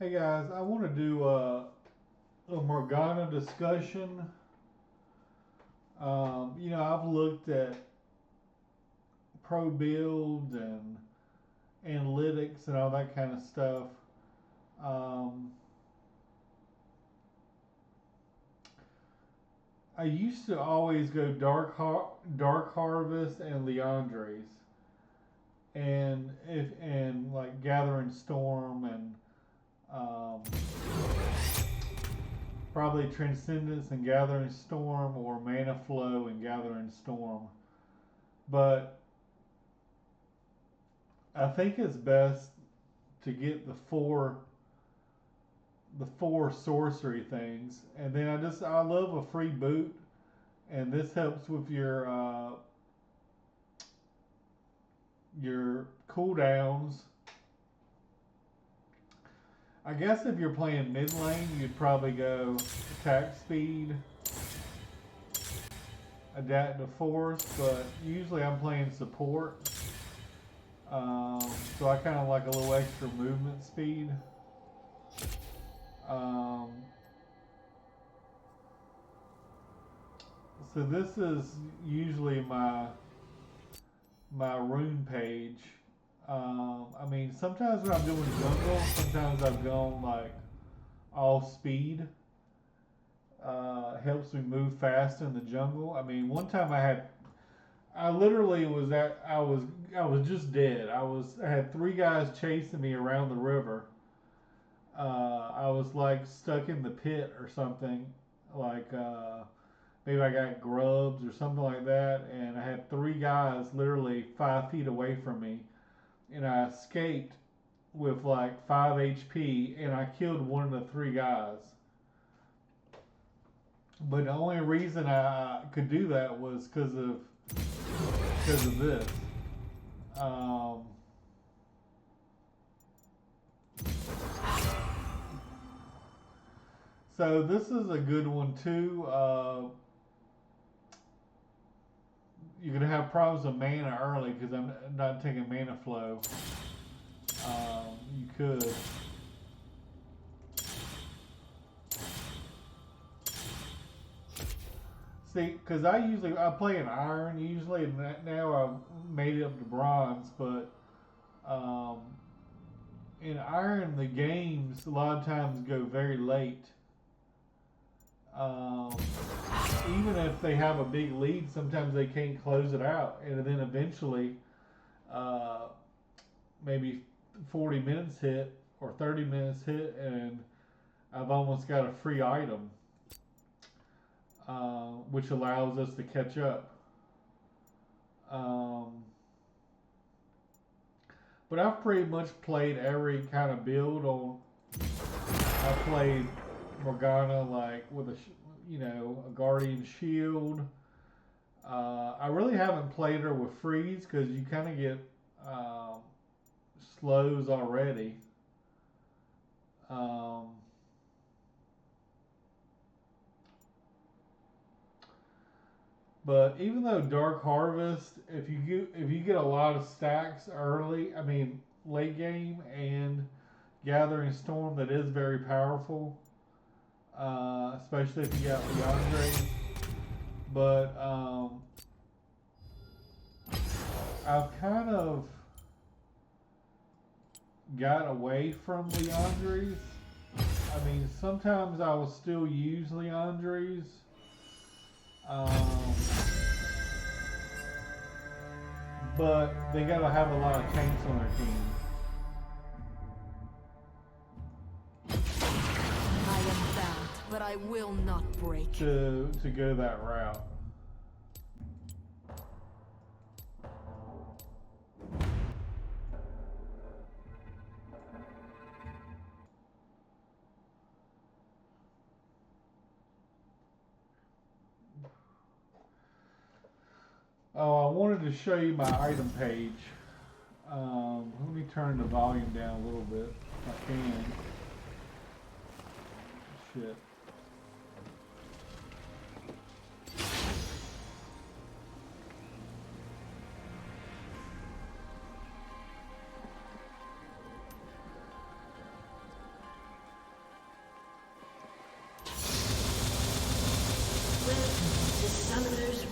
Hey guys, I want to do a Morgana discussion. I've looked at pro builds and analytics and all that kind of stuff. Um, I used to always go Dark Harvest and Leandres, and like Gathering Storm and um, probably Transcendence and Gathering Storm or Mana Flow and Gathering Storm. But I think it's best to get the four sorcery things, and then I love a free boot, and this helps with your cooldowns. I guess if you're playing mid lane, you'd probably go attack speed, adapt to force, but usually I'm playing support, so I kind of like a little extra movement speed. Um, so this is usually my rune page. I mean, sometimes when I'm doing jungle, sometimes I've gone like all speed. Helps me move fast in the jungle. I mean, one time I literally I was just dead. I had three guys chasing me around the river. I was like stuck in the pit or something, like maybe I got grubs or something like that, and I had three guys literally 5 feet away from me, and I escaped with like 5 HP, and I killed one of the three guys. But the only reason I could do that was because of this. Um, so this is a good one too. You're gonna have problems with mana early because I'm not taking mana flow. You could. See, because I play in iron usually, and now I've made it up to bronze. But um, in iron, the games a lot of times go very late. Um, Even if they have a big lead, sometimes they can't close it out, and then eventually, uh, maybe 40 minutes hit or 30 minutes hit, and I've almost got a free item, which allows us to catch up. Um, but I've pretty much played every kind of build on. I played Morgana like with a guardian shield. I really haven't played her with freeze because you kind of get um, slows already. Um, but even though Dark Harvest, if you get a lot of stacks early, I mean late game and Gathering Storm, that is very powerful, especially if you got Leandre. But I've kind of got away from Leandres. I mean, sometimes I will still use Leandres. Um, but they gotta have a lot of tanks on their team I am bound, but I will not break. to go that route. Oh, I wanted to show you my item page. Let me turn the volume down a little bit if I can. Shit.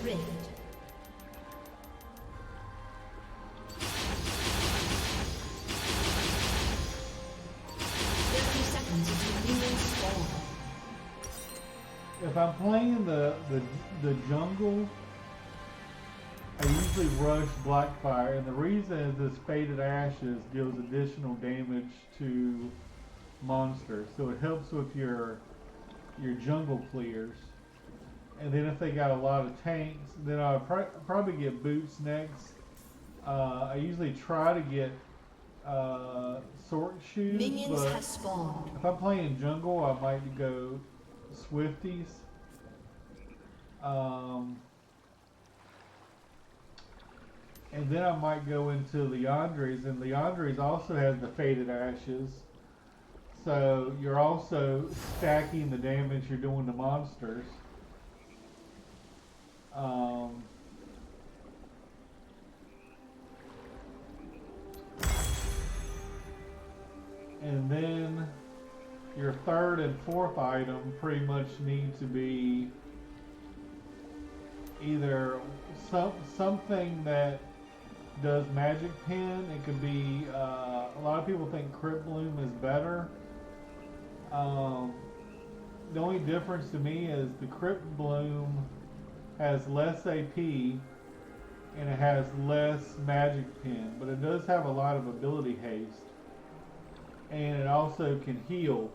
Rift. If I'm playing the jungle, I usually rush Blackfire, and the reason is this Faded Ashes deals additional damage to monsters, so it helps with your jungle clears. And then if they got a lot of tanks, then I'll probably get boots next. I usually try to get sword shoes, Minions but have spawned. if I'm playing jungle, I might go Swifties. And then I might go into Leandre's, and Leandre's also has the Faded Ashes. So you're also stacking the damage you're doing to monsters. And then your third and fourth item pretty much need to be either something that does magic pen. It could be a lot of people think Crypt Bloom is better. The only difference to me is the Crypt Bloom has less AP and it has less magic pen, but it does have a lot of ability haste, and it also can heal.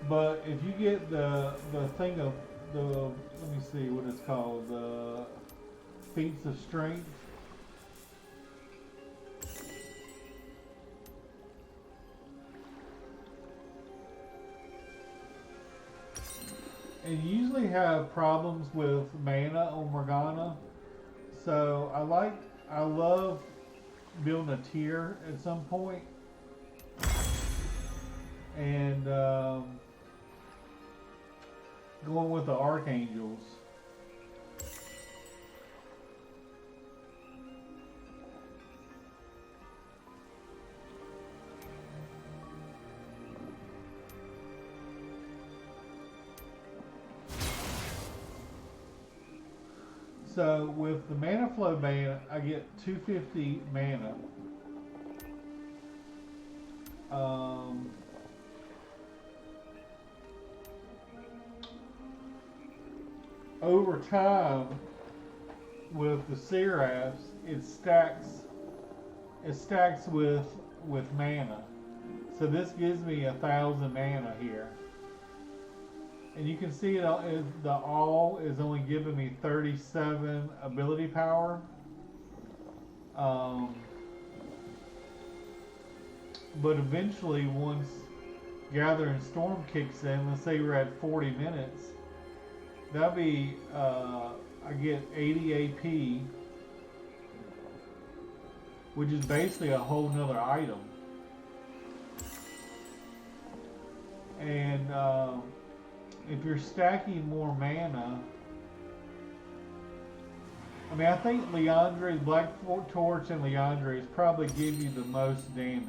But if you get the thing of the, let me see what it's called, the feats of strength. And you usually have problems with mana or morgana. So I love building a tier at some point. And going with the archangels. So with the mana flow ban, I get 250 mana. Over time, with the Seraphs, it stacks with mana. So this gives me 1,000 mana here. And you can see the all is only giving me 37 ability power. But eventually, once Gathering Storm kicks in, let's say we're at 40 minutes, that'll be, I get 80 AP, which is basically a whole nother item. And if you're stacking more mana, I mean, I think Leandre's, Black Torch and Leandre's probably give you the most damage.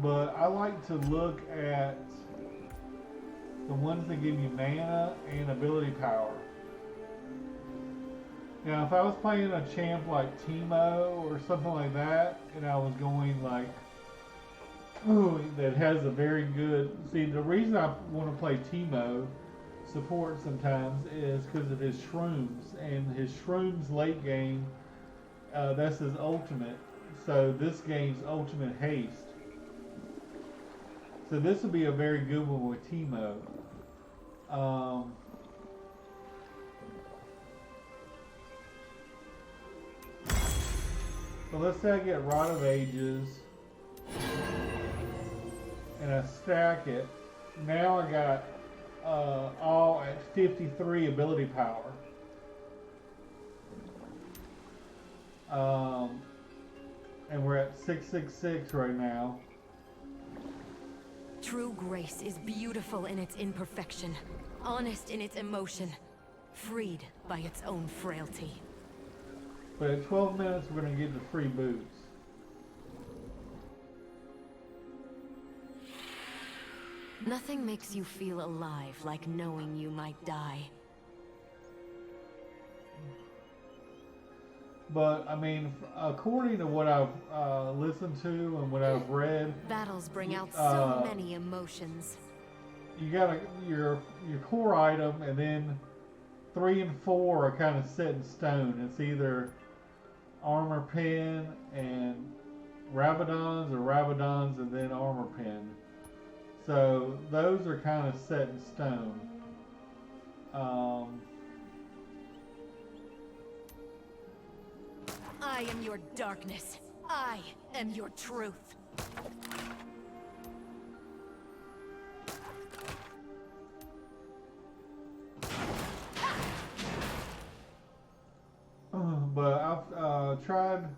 But I like to look at the ones that give you mana and ability power. Now, if I was playing a champ like Teemo or something like that, and I was going like, ooh, that has a very good... See, the reason I want to play Teemo support sometimes is because of his shrooms. And his shrooms late game, that's his ultimate. So this game's ultimate haste. So this would be a very good one with Teemo. So let's say I get Rod of Ages, and I stack it. Now I got all at 53 ability power. And we're at 666 right now. True grace is beautiful in its imperfection, honest in its emotion, freed by its own frailty. But at 12 minutes, we're going to get the free boots. Nothing makes you feel alive like knowing you might die. But, I mean, according to what I've listened to and what I've read, Battles bring out so many emotions. you got your core item, and then 3 and 4 are kind of set in stone. It's either armor pen and Rabadons, or Rabadons and then armor pen. So those are kind of set in stone. I am your darkness. I am your truth. But I've tried.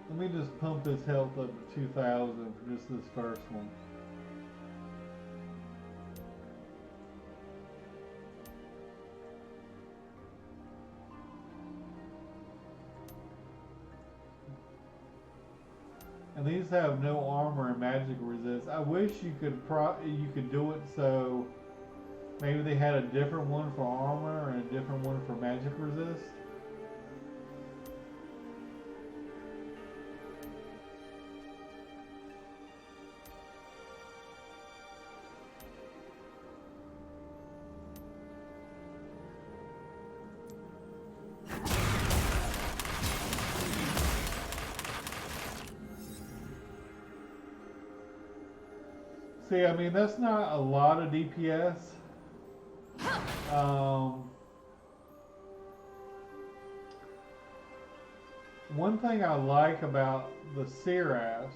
Let me just pump his health up to 2,000 for just this first one. And these have no armor and magic resist. I wish you could do it so maybe they had a different one for armor and a different one for magic resist. See, I mean, that's not a lot of DPS. One thing I like about the Seraphs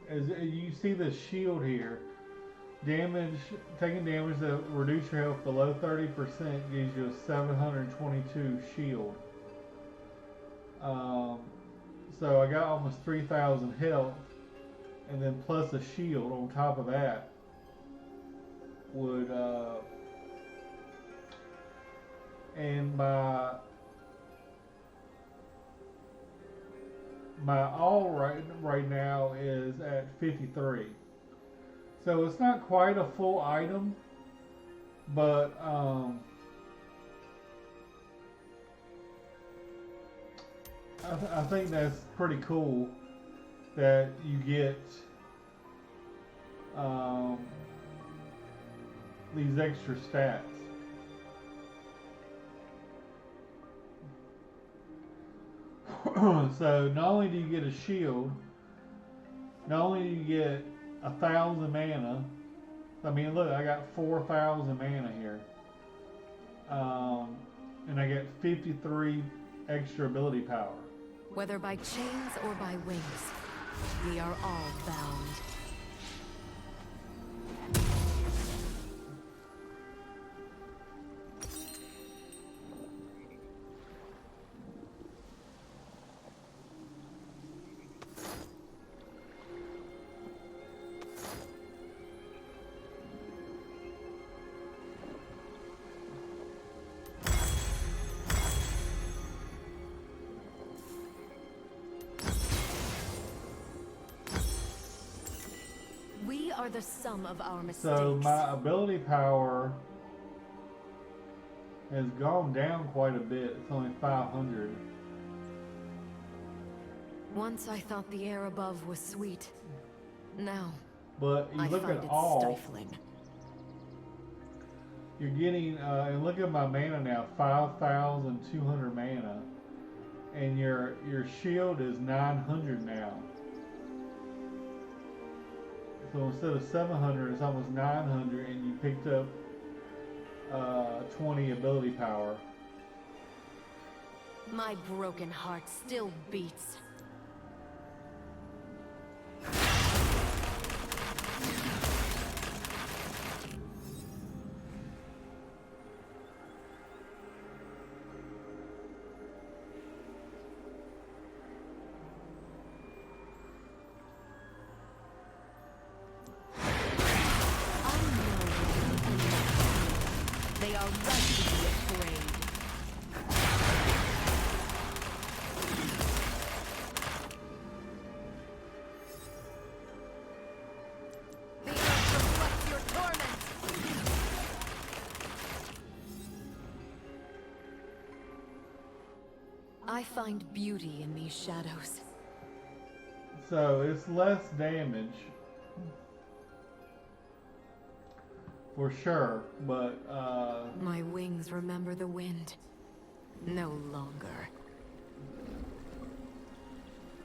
is you see the shield here. Taking damage that reduce your health below 30% gives you a 722 shield. So I got almost 3,000 health, and then plus a shield on top of that would and my all right now is at 53, so it's not quite a full item, but I think that's pretty cool that you get these extra stats. So not only do you get a shield, not only do you get 1,000 mana. I mean, look, I got 4,000 mana here, and I get 53 extra ability power. Whether by chains or by wings, we are all bound. We are the sum of our mistakes. So my ability power has gone down quite a bit. It's only 500. Once I thought the air above was sweet. Now, But you I look find at it all, stifling. you're getting, and look at my mana now, 5,200 mana. And your shield is 900 now. So instead of 700, it's almost 900, and you picked up 20 ability power. My broken heart still beats. They are right to be afraid. The earth reflects your torment. I find beauty in these shadows. So it's less damage. For sure, but My wings remember the wind. No longer.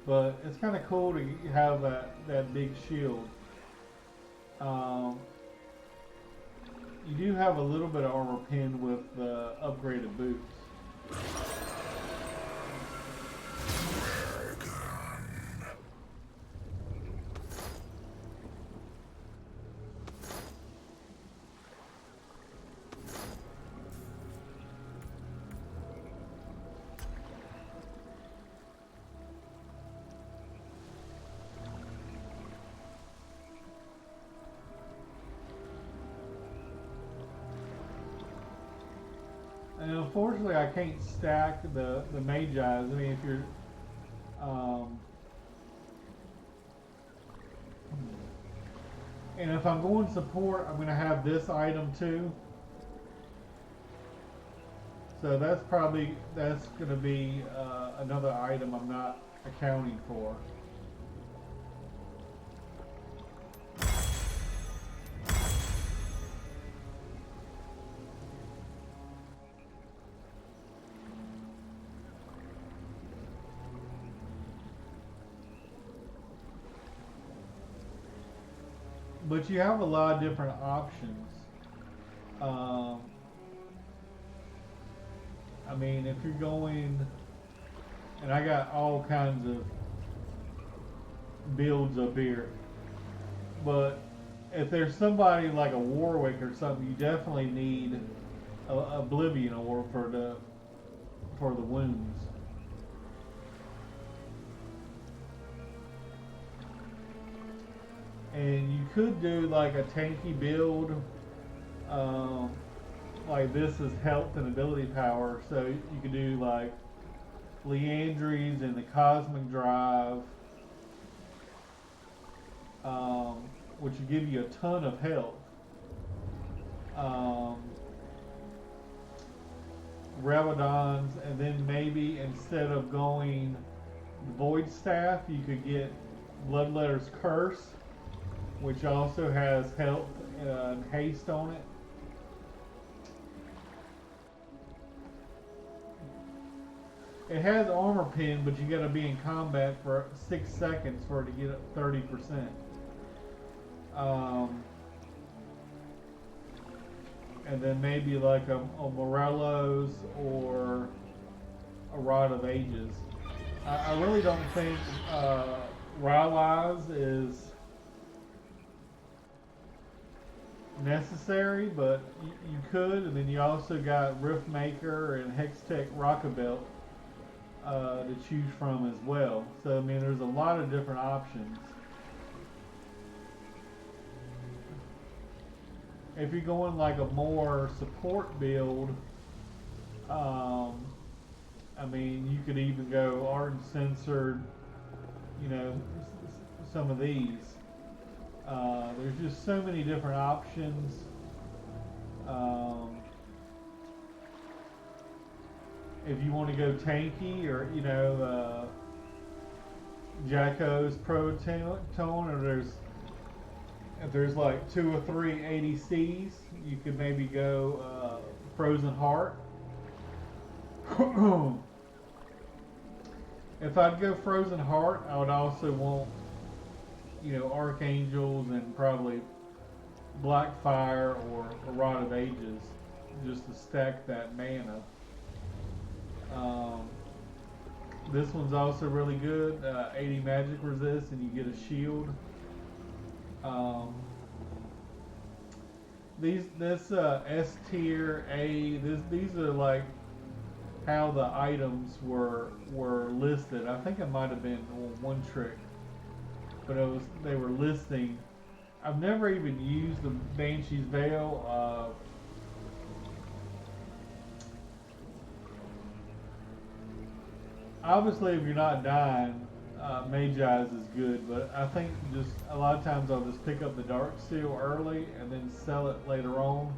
but it's kind of cool to have that big shield. Um, you do have a little bit of armor pinned with the upgraded boots. And unfortunately, I can't stack the mage eyes. I mean, if you're and if I'm going support, I'm going to have this item too. So that's going to be another item I'm not accounting for. But you have a lot of different options. Um, I mean, if you're going, and I got all kinds of builds up here, but if there's somebody like a Warwick or something, you definitely need a Oblivion Orb for the wounds. And you could do like a tanky build, like this is health and ability power, so you could do like Leandries and the Cosmic Drive, which would give you a ton of health. Revadons, and then maybe instead of going Void Staff, you could get Bloodletter's Curse, which also has health and haste on it. It has armor pin, but you gotta be in combat for 6 seconds for it to get up 30%. And then maybe like a Morello's or a Rod of Ages. I really don't think Rylai's is necessary, but you could. And then you also got Riftmaker and Hextech Rockabelt to choose from as well. So I mean, there's a lot of different options. If you're going like a more support build, I mean, you could even go Ardent Censored, you know, some of these. There's just so many different options. If you want to go tanky, or you know, Jacko's Protone, or if there's like 2 or 3 ADCs, you could maybe go Frozen Heart. If I'd go Frozen Heart, I would also want, you know, Archangels and probably Blackfire or a Rod of Ages, just to stack that mana. This one's also really good. 80 magic resist, and you get a shield. Um, this S tier A. These are like how the items were listed. I think it might have been one trick, but they were listing. I've never even used the Banshee's Veil. Obviously, if you're not dying, Mage Eyes is good, but I think just a lot of times I'll just pick up the Dark Seal early and then sell it later on.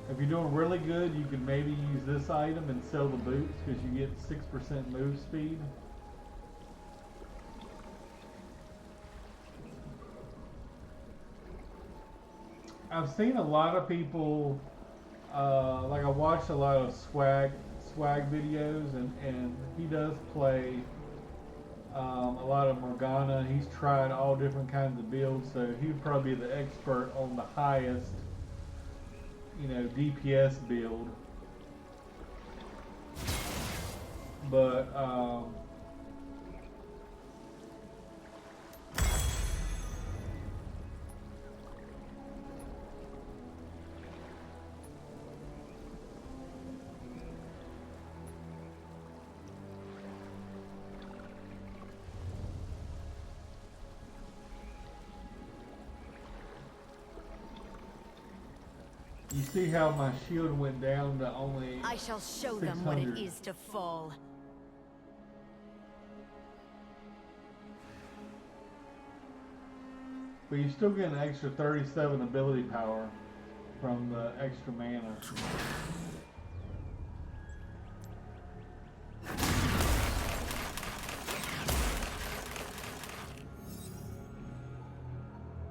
If you're doing really good, you can maybe use this item and sell the boots because you get 6% move speed. I've seen a lot of people, like I watched a lot of swag videos, and he does play a lot of Morgana. He's tried all different kinds of builds, so he would probably be the expert on the highest, DPS build. But you see how my shield went down to only I shall show them what it 600. is to fall. But you still get an extra 37 ability power from the extra mana.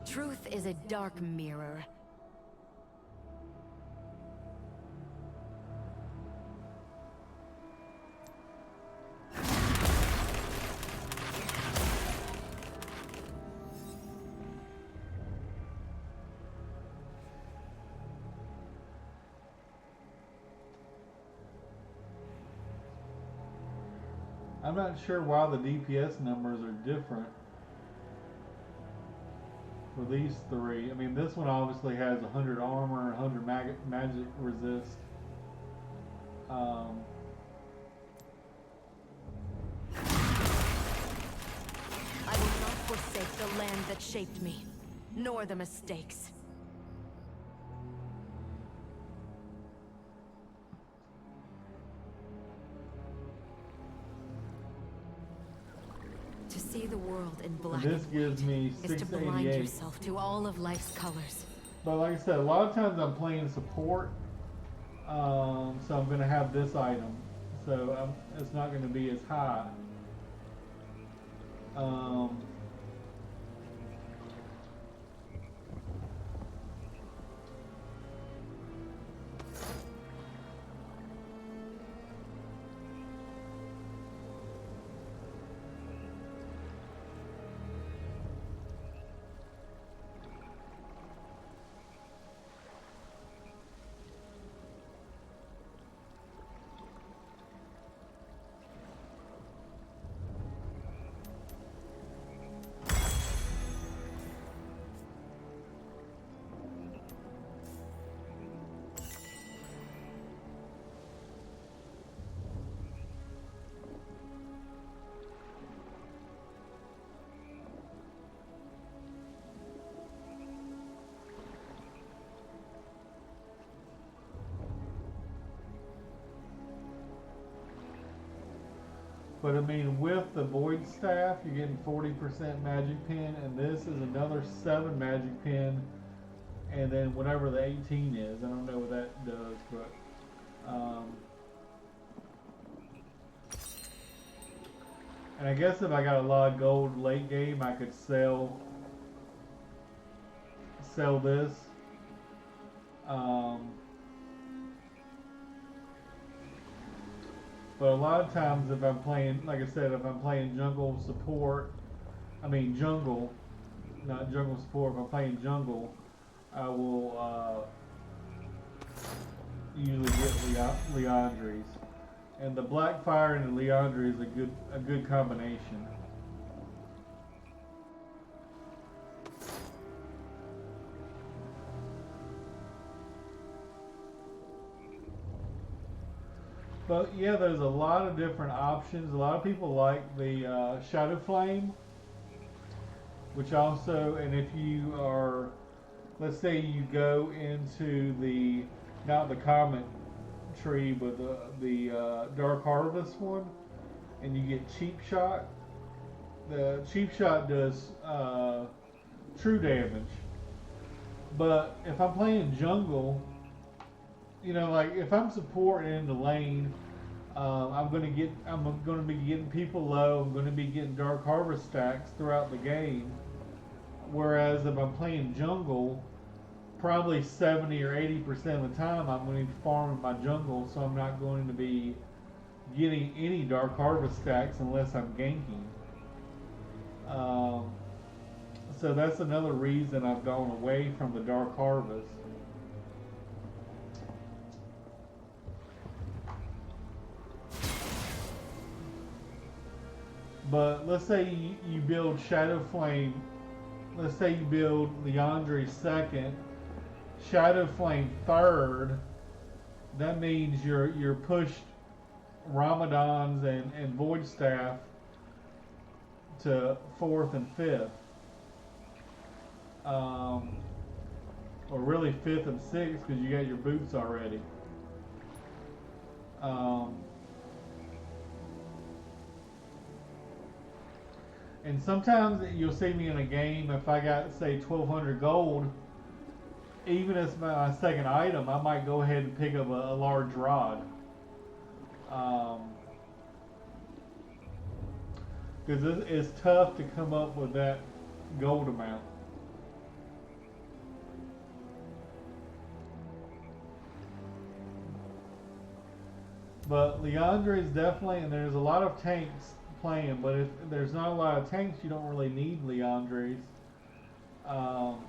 Truth is a dark mirror. I'm not sure why the DPS numbers are different for these three. I mean, this one obviously has 100 armor and 100 magic resist. I will not forsake the land that shaped me, nor the mistakes. To see the world in black this gives me is to blind 688. yourself to all of life's colors. But like I said, a lot of times I'm playing support, so I'm going to have this item. So it's not going to be as high. But I mean, with the Void Staff, you're getting 40% Magic Pin, and this is another 7 Magic Pin, and then whatever the 18 is. I don't know what that does, but and I guess if I got a lot of gold late game, I could sell this. But a lot of times if I'm playing, like I said, if I'm playing jungle support, jungle, not jungle support, if I'm playing jungle, I will usually get Leandries. And the Blackfire and the Leandre is a good combination. But yeah, there's a lot of different options. A lot of people like the Shadow Flame, which also, and if you are, let's say you go into the, not the Comet tree, but the Dark Harvest one, and you get Cheap Shot. The Cheap Shot does true damage. But if I'm playing jungle, like if I'm supporting in the lane, I'm gonna be getting people low. I'm gonna be getting Dark Harvest stacks throughout the game. Whereas if I'm playing jungle, probably 70 or 80% of the time I'm going to be farming my jungle, so I'm not going to be getting any Dark Harvest stacks unless I'm ganking. Um, so that's another reason I've gone away from the Dark Harvest. But let's say you build Shadow Flame. Let's say you build Leandre second, Shadow Flame third. That means you're pushed Ramadans and Void Staff to fourth and fifth, or really fifth and sixth because you got your boots already. Um, and sometimes you'll see me in a game if I got say 1,200 gold. Even as my second item, I might go ahead and pick up a large rod. Because it's tough to come up with that gold amount. But Leandre is definitely, and there's a lot of tanks playing, but if there's not a lot of tanks, you don't really need Leandres. Um,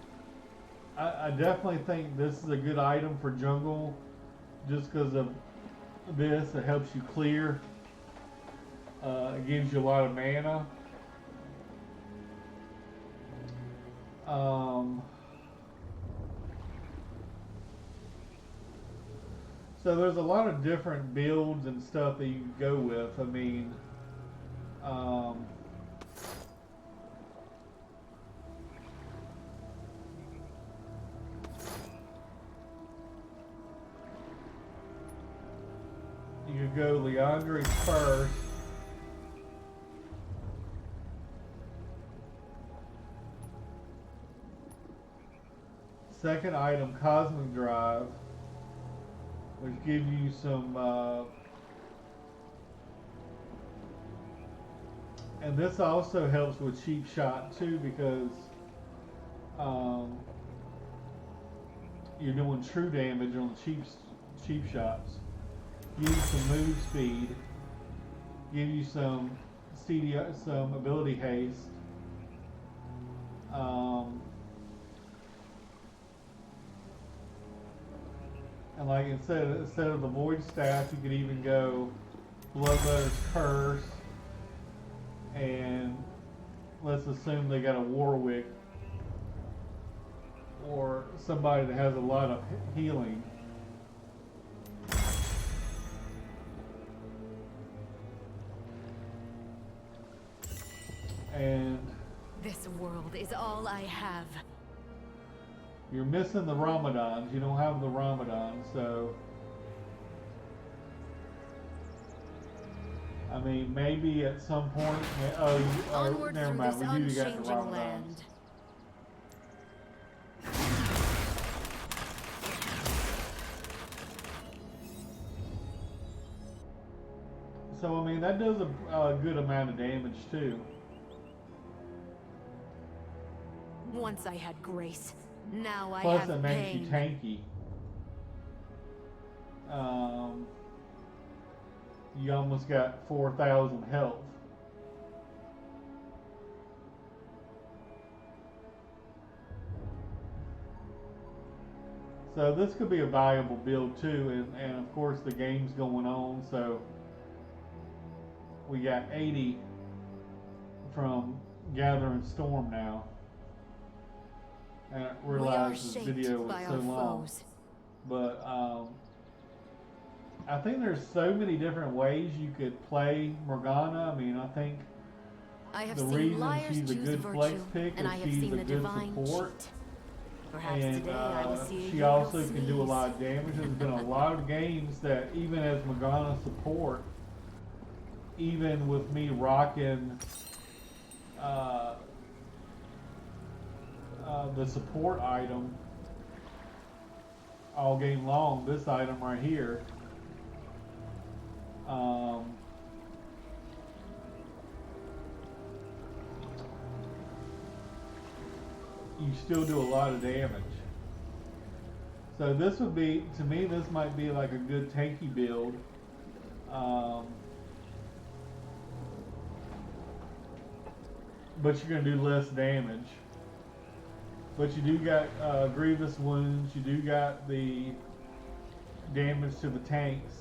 I definitely think this is a good item for jungle just because of this. It helps you clear. It gives you a lot of mana. Um, so there's a lot of different builds and stuff that you can go with. I mean, um, you could go Leandre first. Second item, Cosmic Drive, which gives you some, and this also helps with Cheap Shot too because um, you're doing true damage on cheap shots. Give you some move speed, give you some some ability haste. Um, and like instead of the Void Staff, you could even go Bloodletter's Curse, and let's assume they got a Warwick or somebody that has a lot of healing. And This world is all I have. you're missing the Ramadans. You don't have the Ramadan, so I mean, maybe at some point. Onward never through mind. this We do got the unchanging Ramadans. land. So I mean, that does a good amount of damage too. Once I had grace, now I Plus, have it makes you pain. tanky. You almost got 4,000 health. So this could be a valuable build too, and of course the game's going on, so we got 80 from Gathering Storm now. And I realized this video was so long. But I think there's so many different ways you could play Morgana. I mean, I think the reason she's a good flex pick is she's a good support. And she also can do a lot of damage. There's been a lot of games that even as Morgana support, even with me rocking the support item all game long, this item right here, you still do a lot of damage. So this would be, to me, this might be like a good tanky build. But you're going to do less damage. But you do got grievous wounds. You do got the damage to the tanks.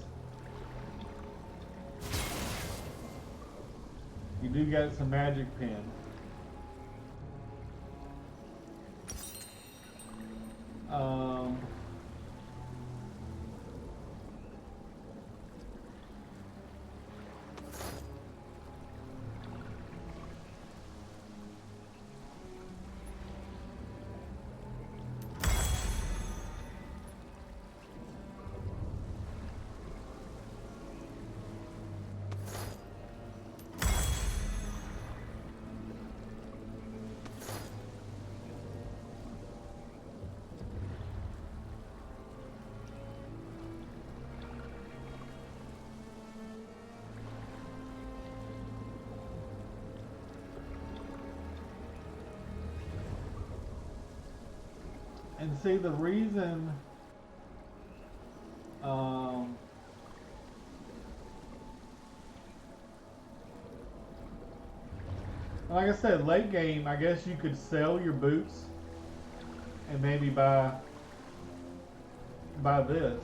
You do got some magic pen. And see, the reason like I said, late game, I guess you could sell your boots and maybe buy this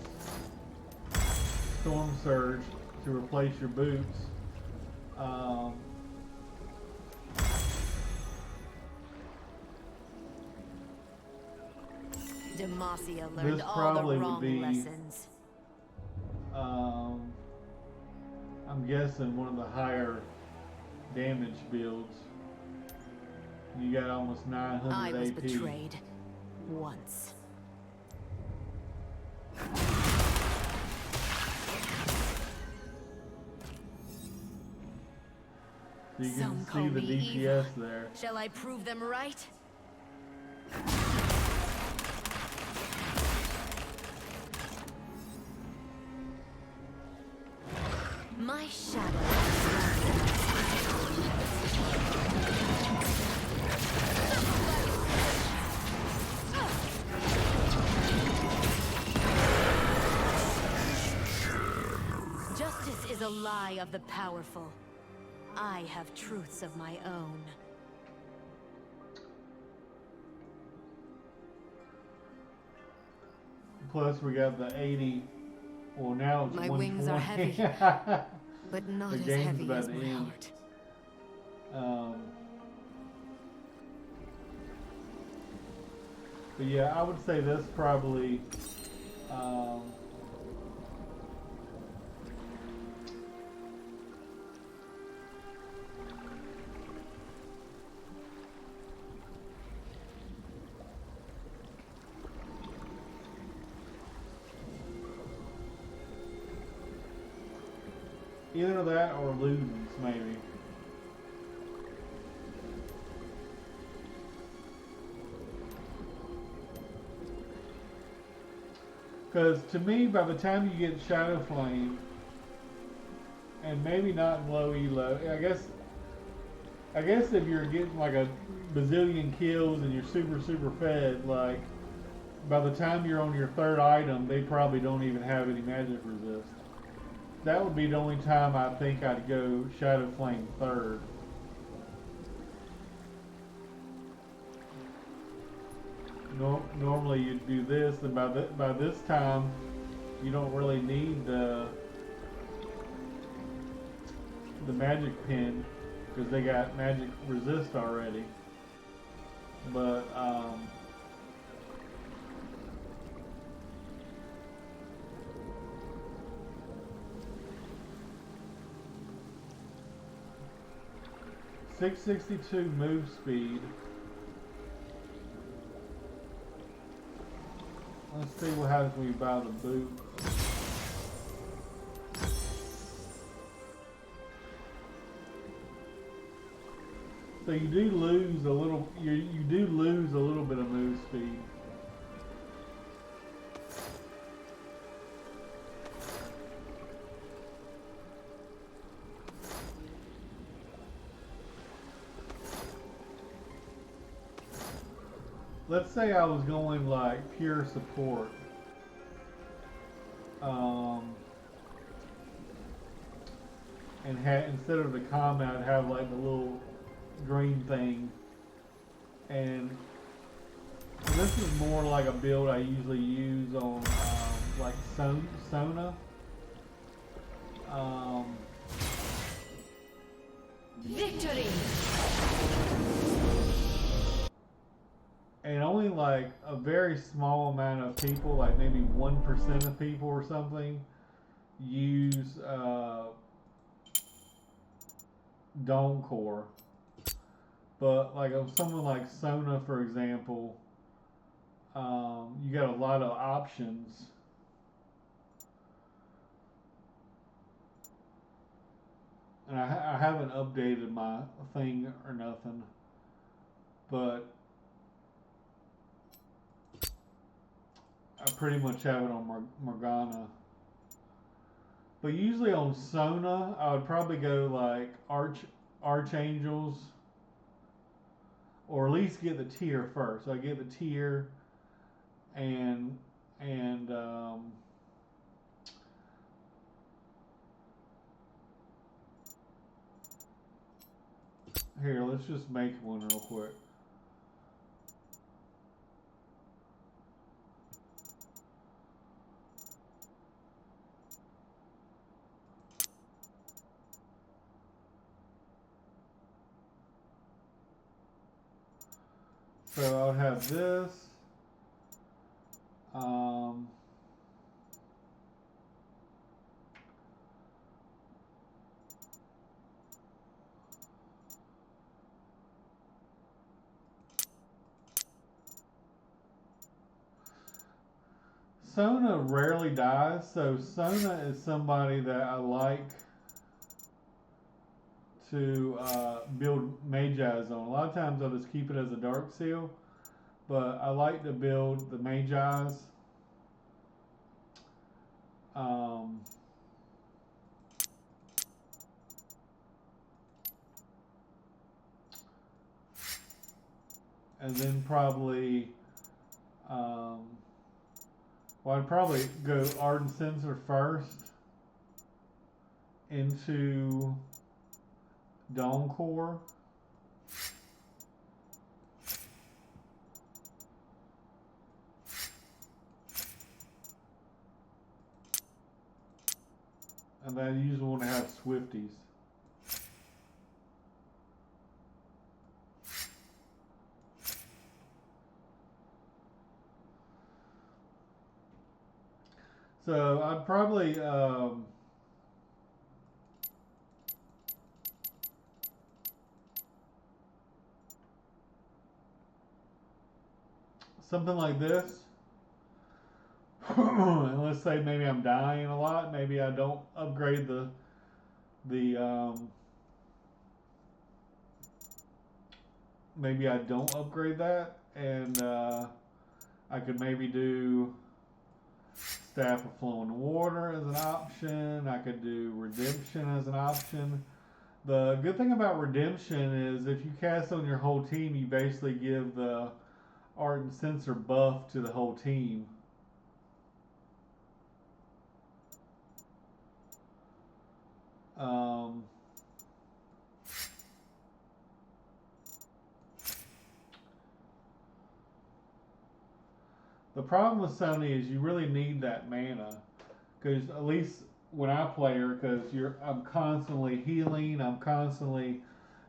Storm Surge to replace your boots. Demacia learned all the wrong lessons. I'm guessing one of the higher damage builds. You got almost 900 I was AP. betrayed once. So you Some can see the DPS evil. there. Shall I prove them right? My shadow. Justice is a lie of the powerful. I have truths of my own. Plus we got the 80. Well, now it's My 120. wings are heavy, but not as heavy as my heart. But yeah, I would say this probably either that or Ludens, maybe. Because to me, by the time you get Shadow Flame, and maybe not in low elo, I guess if you're getting like a bazillion kills and you're super fed, like by the time you're on your third item, they probably don't even have any magic resist. That would be the only time I think I'd go Shadow Flame third. Normally you'd do this, and by this time you don't really need the the magic pin because they got magic resist already. But 662 move speed. Let's see what happens when you buy the boot. So you do lose a little. You do lose a little bit of move speed. Let's say I was going like pure support. And instead of the combat, I'd have like the little green thing. And this is more like a build I usually use on like Sona. Victory! And only like a very small amount of people, like maybe 1% of people or something, use Dome Core. But like of someone like Sona, for example, you got a lot of options. And I haven't updated my thing or nothing, but I pretty much have it on Morgana. But usually on Sona, I would probably go like Archangels, or at least get the tier first. So I get the tier, and here, let's just make one real quick. So I'll have this. Sona rarely dies, so Sona is somebody that I like to build Magi on. A lot of times I'll just keep it as a Dark Seal, but I like to build the Magi's. And then probably, well, I'd probably go Ardent Sensor first into Dome Core. And then I usually want to have Swifties. So I'd probably something like this. And let's say maybe I'm dying a lot. Maybe I don't upgrade the maybe I don't upgrade that, and I could maybe do Staff of Flowing Water as an option. I could do Redemption as an option. The good thing about Redemption is if you cast on your whole team, you basically give the Ardent Sensor buff to the whole team. The problem with Sony is you really need that mana, because at least when I play her because I'm constantly healing. I'm constantly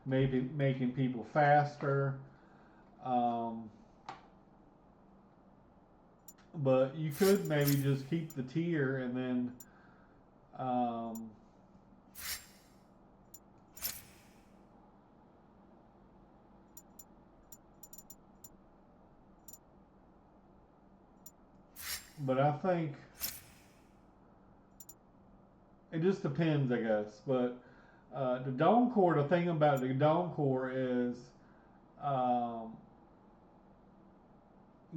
maybe making people faster. Um, but you could maybe just keep the tier and then um, but I think it just depends, I guess. But the Dawn Core, the thing about the Dawn Core is um,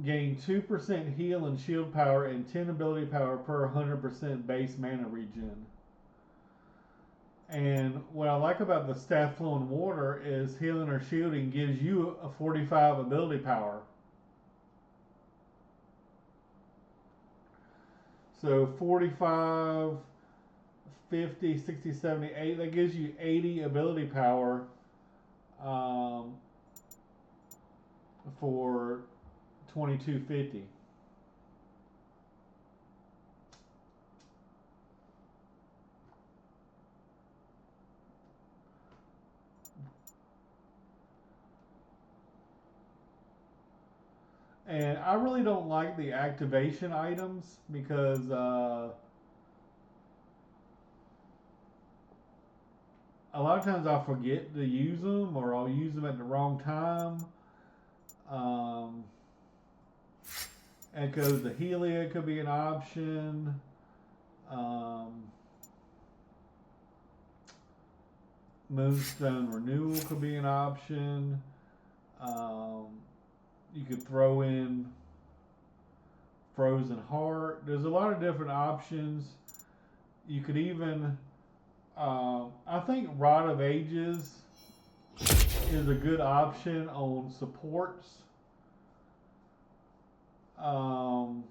gain 2% heal and shield power and 10 ability power per 100% base mana regen. And what I like about the Staff Flowing Water is healing or shielding gives you a 45 ability power. So 45, 50, 60, 70, 80, that gives you 80 ability power um, for 2250. And I really don't like the activation items because a lot of times I'll forget to use them or I'll use them at the wrong time. Um, and because the Helia could be an option. Um, Moonstone Renewal could be an option. Um, you could throw in Frozen Heart. There's a lot of different options. You could even, I think Rod of Ages is a good option on supports. Um,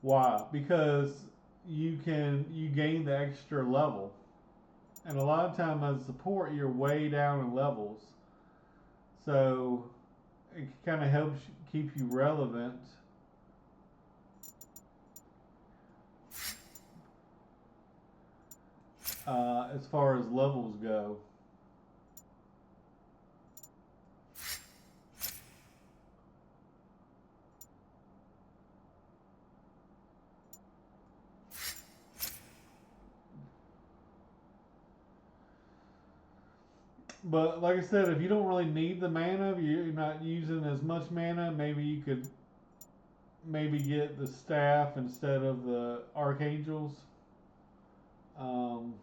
why? Because you gain the extra level, and a lot of time as a support you're way down in levels, so it kind of helps keep you relevant. As far as levels go. But like I said, if you don't really need the mana, if you're not using as much mana, maybe you could maybe get the staff instead of the archangels. Um,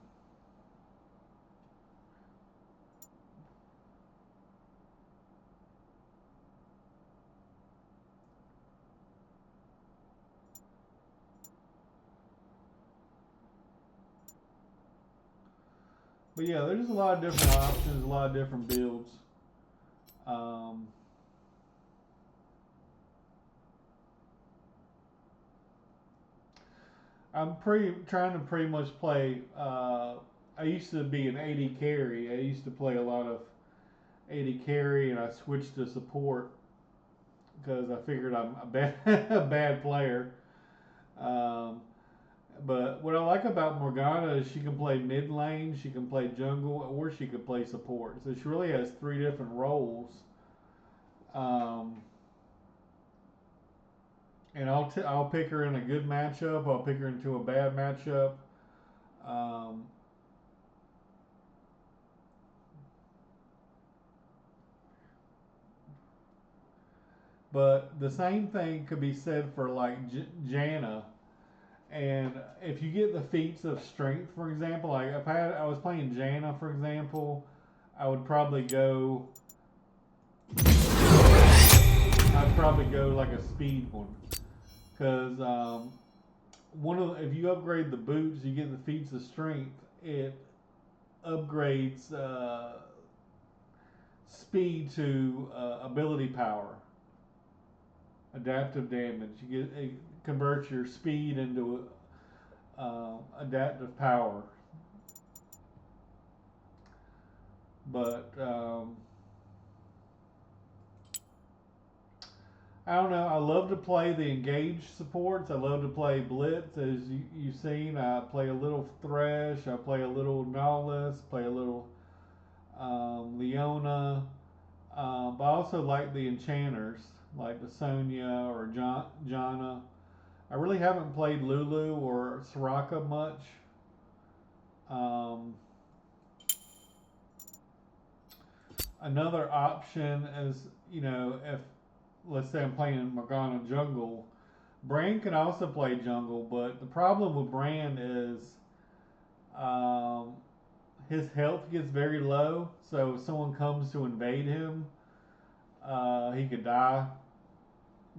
but yeah, there's a lot of different options, a lot of different builds. Um, I'm pretty trying to pretty much play. I used to be an AD carry. I used to play a lot of AD carry, and I switched to support because I figured I'm a bad a bad player. Um, but what I like about Morgana is she can play mid lane, she can play jungle, or she can play support. So she really has three different roles. Um, and I'll pick her in a good matchup. I'll pick her into a bad matchup. Um, but the same thing could be said for like Janna. And if you get the feats of strength, for example, like if I was playing Janna, for example, I would probably go. I'd probably go like a speed one, because one of if you upgrade the boots, you get the feats of strength. It upgrades speed to ability power, adaptive damage. You get it converts your speed into adaptive power. But I don't know. I love to play the engaged supports. I love to play Blitz, as you've seen. I play a little Thresh. I play a little Nautilus. Play a little Leona. But I also like the enchanters, like the Sonya or Jana. I really haven't played Lulu or Soraka much. Um, Another option is, if let's say I'm playing Morgana jungle, Bran can also play jungle, but the problem with Bran is um, his health gets very low. So if someone comes to invade him, he could die.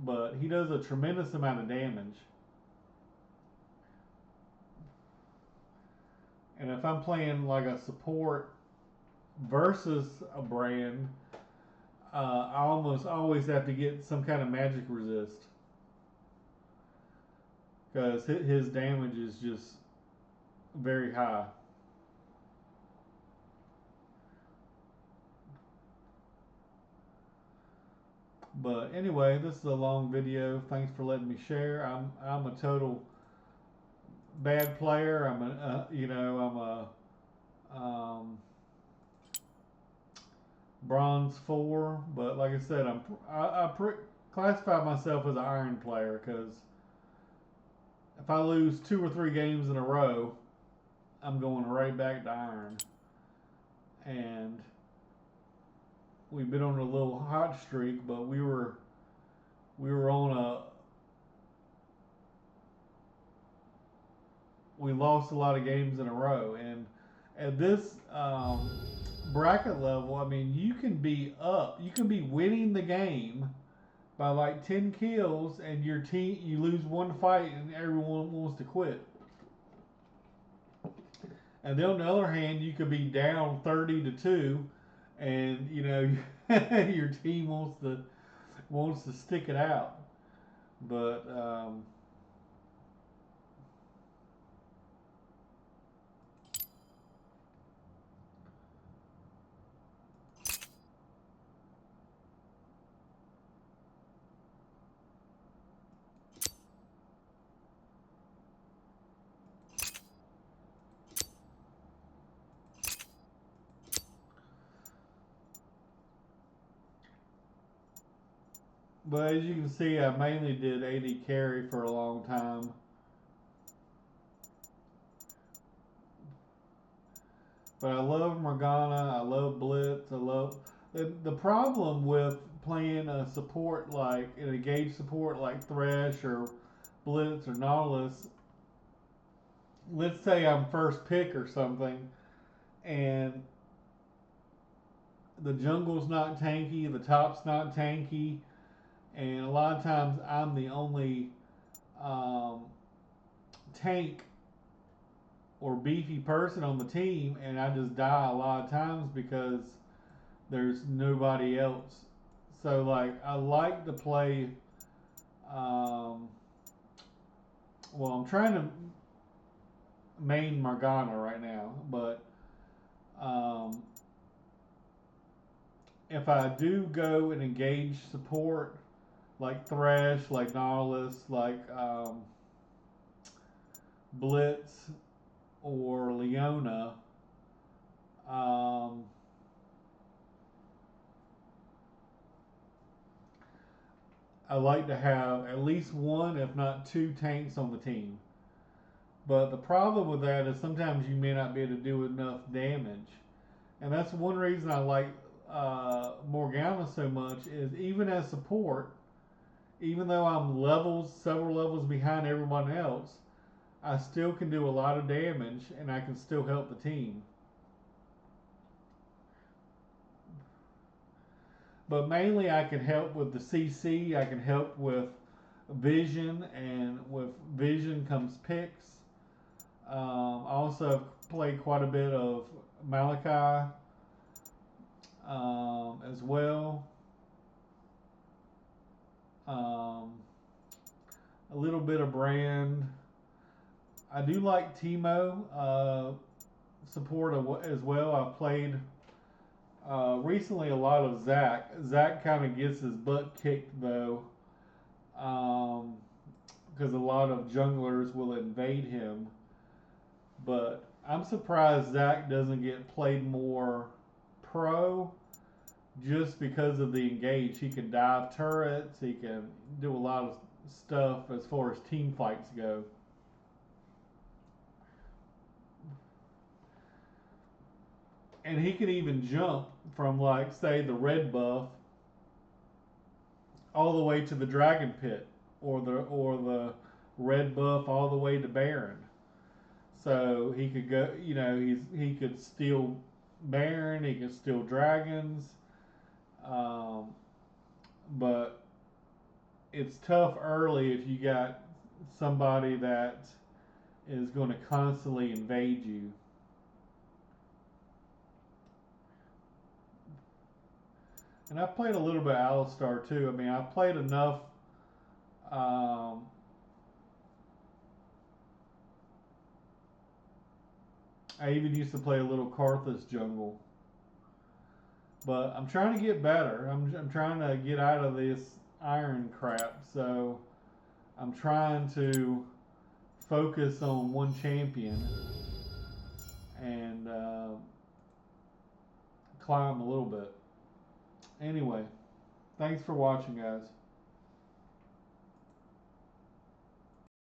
But he does a tremendous amount of damage. And if I'm playing like a support versus a Bran, I almost always have to get some kind of magic resist because his damage is just very high. But anyway, this is a long video. Thanks for letting me share. I'm a total bad player. I'm a bronze 4, but like I said, I classify myself as an iron player because if I lose 2 or 3 games in a row, I'm going right back to iron. And we've been on a little hot streak, but we were on a we lost a lot of games in a row. And at this bracket level, I mean, you can be winning the game by like 10 kills, and your team you lose one fight, and everyone wants to quit. And then on the other hand, you could be down 30-2, and your team wants to stick it out. But as you can see, I mainly did AD carry for a long time. But I love Morgana. I love Blitz. I love the problem with playing a support like an engaged support like Thresh or Blitz or Nautilus. Let's say I'm first pick or something, and the jungle's not tanky, the top's not tanky, and a lot of times I'm the only um, tank or beefy person on the team, and I just die a lot of times because there's nobody else. So like I like to play. Um, well, I'm trying to main Morgana right now, but um, if I do go and engage support like Thresh, like Nautilus, like Blitz or Leona, um, I like to have at least one, if not two, tanks on the team. But the problem with that is sometimes you may not be able to do enough damage. And that's one reason I like Morgana so much is even as support, even though I'm several levels behind everyone else, I still can do a lot of damage and I can still help the team. But mainly I can help with the CC, I can help with vision, and with vision comes picks. I also have played quite a bit of Malachi as well. Um, a little bit of Brand. I do like Timo support as well. I've played recently a lot of Zach. Zach kind of gets his butt kicked though because a lot of junglers will invade him. But I'm surprised Zach doesn't get played more pro just because of the engage. He can dive turrets, he can do a lot of stuff as far as team fights go. And he can even jump from, like, say, the red buff all the way to the dragon pit, or the red buff all the way to Baron. So he could go, he could steal Baron, he could steal dragons, um, but it's tough early if you got somebody that is going to constantly invade you. And I've played a little bit of Alistar too. I mean, I've played enough. Um, I even used to play a little Karthus jungle. But I'm trying to get better. I'm trying to get out of this iron crap. So I'm trying to focus on one champion and climb a little bit. Anyway, thanks for watching, guys.